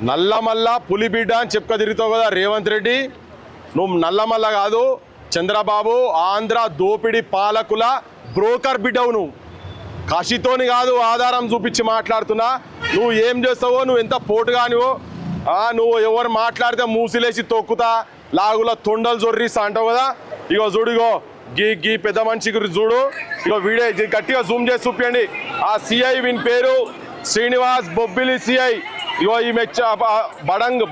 నల్లమల్ల పులిబిడ్డ అని చెప్పుక తిరుగుతావు కదా రేవంత్ రెడ్డి. నువ్వు నల్లమల్ల కాదు, చంద్రబాబు ఆంధ్ర దోపిడి పాలకుల బ్రోకర్ బిడ్డవు. నువ్వు కషితోని కాదు, ఆధారం చూపించి మాట్లాడుతున్నా. నువ్వు ఏం చేస్తావో, నువ్వు ఎంత పోటుగానివో, నువ్వు ఎవరు మాట్లాడితే మూసిలేసి తొక్కుతా, లాగుల తొండలు జొర్రిస్తా అంటావు కదా. ఇగో చూడు, ఇగో గీ పెద్ద మనిషి గురించి చూడు. ఇగో వీడియో గట్టిగా జూమ్ చేసి చూపించండి. ఆ సిఐ వీని పేరు శ్రీనివాస్, బొబ్బిలి సిఐ. ఇగో ఈమె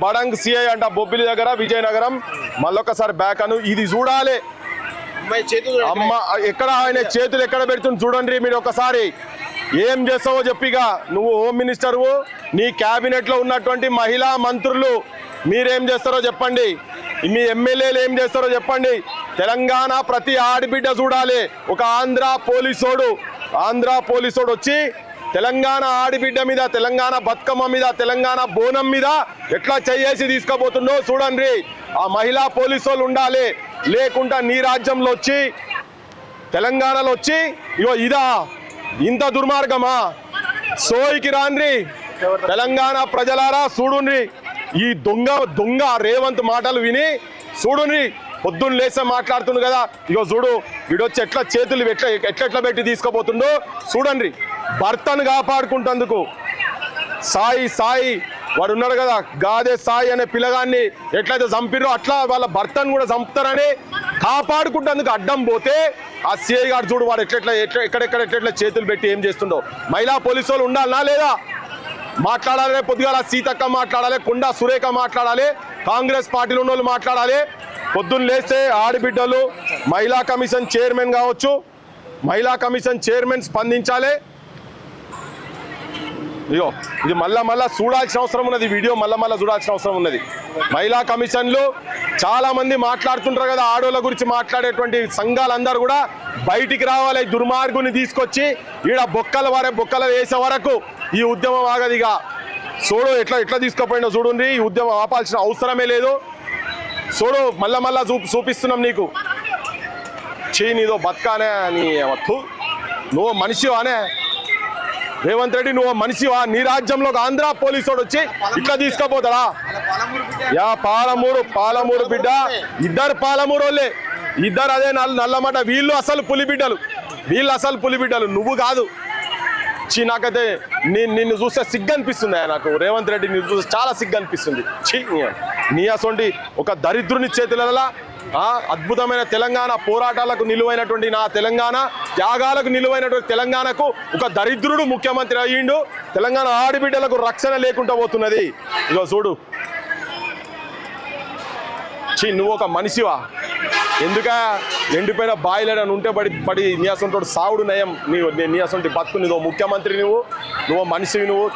బడంగ్ సిఐ అంట, బొబ్బిలి దగ్గర, విజయనగరం. మళ్ళొకసారి బ్యాక్ అను, ఇది చూడాలి. అమ్మ ఎక్కడ ఆయన చేతులు ఎక్కడ పెడుతుంది చూడండి మీరు ఒకసారి. ఏం చేస్తావో చెప్పిగా. నువ్వు హోమ్ మినిస్టర్వు, నీ క్యాబినెట్లో ఉన్నటువంటి మహిళా మంత్రులు మీరేం చేస్తారో చెప్పండి, మీ ఎమ్మెల్యేలు ఏం చేస్తారో చెప్పండి. తెలంగాణ ప్రతి ఆడబిడ్డ చూడాలి. ఒక ఆంధ్ర పోలీసోడు వచ్చి తెలంగాణ ఆడబిడ్డ మీద, తెలంగాణ బతుకమ్మ మీద, తెలంగాణ బోనం మీద ఎట్లా చేసి తీసుకుపోతుండో చూడండి. ఆ మహిళా పోలీసు వాళ్ళు ఉండాలి. లేకుండా నీ రాజ్యంలో వచ్చి, తెలంగాణలో వచ్చి ఇగో ఇదా ఇంత దుర్మార్గమా? సోయికి రాండ్రి తెలంగాణ ప్రజలారా, చూడుండ్రి ఈ దొంగ రేవంత్ మాటలు విని చూడుండ్రి. పొద్దున్న లేసే మాట్లాడుతుండు కదా, ఇగో చూడు వీడొచ్చి ఎట్లా చేతులు ఎట్లా పెట్టి తీసుకుపోతుండో చూడండి. భర్తను కాపాడుకుంటందుకు సాయి వాడు ఉన్నాడు కదా, గాదే సాయి అనే పిల్లగాన్ని ఎట్లయితే చంపిరో అట్లా వాళ్ళ భర్తను కూడా చంపుతారని కాపాడుకుంటందుకు అడ్డం పోతే ఆ సిఐ గారు చూడు వాడు ఎట్లెట్లా చేతులు పెట్టి ఏం చేస్తుండో. మహిళా పోలీసు వాళ్ళు ఉండాలనా లేదా? మాట్లాడాలి. పొద్దుగాల సీతక్క మాట్లాడాలి, కొండా సురేఖ మాట్లాడాలి, కాంగ్రెస్ పార్టీలో ఉన్న వాళ్ళు మాట్లాడాలి. పొద్దున్న లేస్తే ఆడబిడ్డలు, మహిళా కమిషన్ చైర్మన్ కావచ్చు, మహిళా కమిషన్ చైర్మన్ స్పందించాలి. ఇగో ఇది మళ్ళా చూడాల్సిన అవసరం ఉన్నది. వీడియో మళ్ళా చూడాల్సిన అవసరం ఉన్నది. మహిళా కమిషన్లు చాలా మంది మాట్లాడుతుంటారు కదా, ఆడోళ్ళ గురించి మాట్లాడేటువంటి సంఘాలందరూ కూడా బయటికి రావాలి. దుర్మార్గుని తీసుకొచ్చి ఈడ బొక్కలు వేసే వరకు ఈ ఉద్యమం ఆగదిగా. చూడు ఎట్లా తీసుకుపోయినా చూడండి. ఈ ఉద్యమం ఆపాల్సిన అవసరమే లేదు. చూడు మళ్ళా చూపిస్తున్నాం నీకు. నీదో బతకానే నీ నువ్వు మనిషివానే రేవంత్ రెడ్డి, నువ్వు మనిషివా? నీ రాజ్యంలో ఆంధ్ర పోలీసు వచ్చి ఇట్లా తీసుకుపోతాడా? పాలమూరు బిడ్డ, ఇద్దరు పాలమూరు వాళ్ళే, ఇద్దరు అదే నల్లమాట. వీళ్ళు అసలు పులిబిడ్డలు, నువ్వు కాదు. నాకైతే నిన్ను చూస్తే సిగ్గు అనిపిస్తుంది. నాకు రేవంత్ రెడ్డి నిన్ను చూస్తే చాలా సిగ్గు అనిపిస్తుంది. నీ అసొంటి ఒక దరిద్రుని చేతులలో అద్భుతమైన తెలంగాణ పోరాటాలకు నిలువైనటువంటి నా తెలంగాణ, త్యాగాలకు నిలువైనటువంటి తెలంగాణకు ఒక దరిద్రుడు ముఖ్యమంత్రి అయ్యిండు. తెలంగాణ ఆడబిడ్డలకు రక్షణ లేకుండా పోతున్నది. ఇగో చూడు, నువ్వు ఒక మనిషివా? ఎందుక ఎండిపోయిన బాయిలని ఉంటే పడి నీ అసొంటి సావుడు నయం. నీ అసొంటి బతుకు, నువ్వు ముఖ్యమంత్రి, నువ్వు మనిషివి. నువ్వు